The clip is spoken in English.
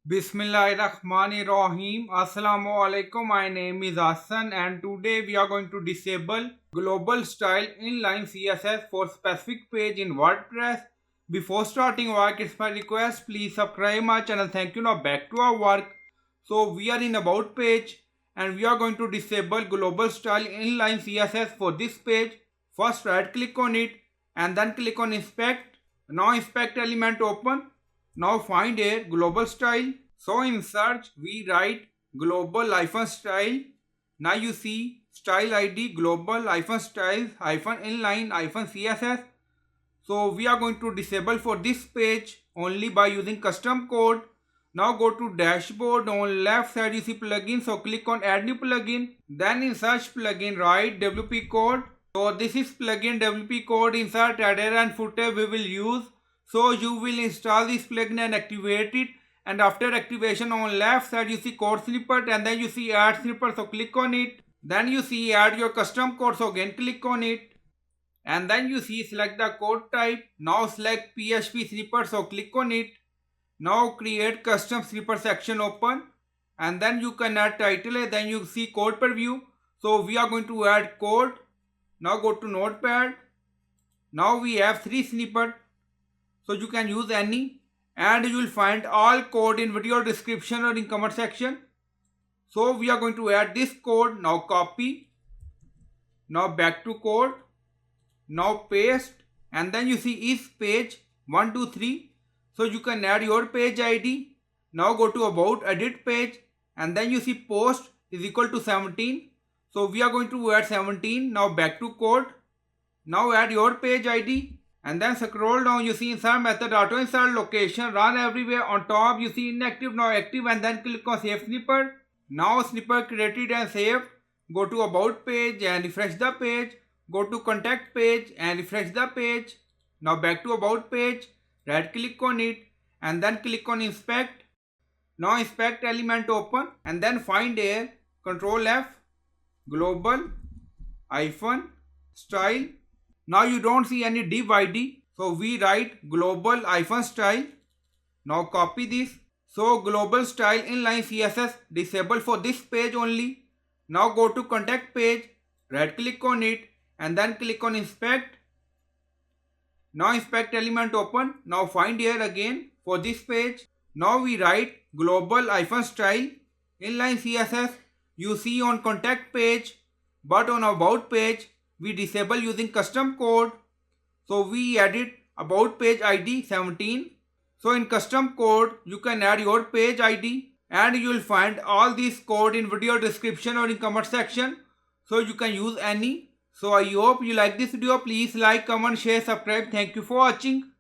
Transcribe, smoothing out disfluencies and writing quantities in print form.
Bismillahirrahmanirrahim. Assalamu alaikum. My name is Hassan and today we are going to disable global style inline CSS for specific page in WordPress. Before starting work, it's my request, please subscribe my channel. Thank you. Now back to our work. So we are in about page and we are going to disable global style inline CSS for this page. First right click on it and then click on inspect. Now inspect element open. Now find a global style. So in search we write global style. Now you see style ID global styles inline CSS. So we are going to disable for this page only by using custom code. Now go to dashboard, on left side you see plugin, so click on add new plugin. Then in search plugin write WP code. So this is plugin WP code. Insert header and footer we will use. So you will install this plugin and activate it, and after activation on left side you see code snippet and then you see add snippet, so click on it. Then you see add your custom code, so again click on it. And then you see select the code type. Now select PHP snippet, so click on it. Now create custom snippet section open and then you can add title, then you see code preview. So we are going to add code. Now go to notepad. Now we have 3 snippet, so you can use any and you will find all code in video description or in comment section. So we are going to add this code. Now copy. Now back to code. Now paste and then you see is page 1 2 3. So you can add your page ID. Now go to about edit page and then you see post is equal to 17. So we are going to add 17. Now back to code. Now add your page ID and then scroll down, you see insert method auto insert location run everywhere. On top you see inactive, now active, and then click on save snippet. Now snippet created and saved. Go to about page and refresh the page. Go to contact page and refresh the page. Now back to about page, right click on it and then click on inspect. Now inspect element open and then find a control F global style. Now you don't see any div ID, so we write global style. Now copy this. So global style inline CSS disable for this page only. Now go to contact page, right click on it and then click on inspect. Now inspect element open. Now find here again for this page. Now we write global style inline CSS. You see on contact page, but on about page we disable using custom code. So we added about page ID 17. So in custom code you can add your page ID and you will find all this code in video description or in comment section, so you can use any. So I hope you like this video. Please like, comment, share, subscribe. Thank you for watching.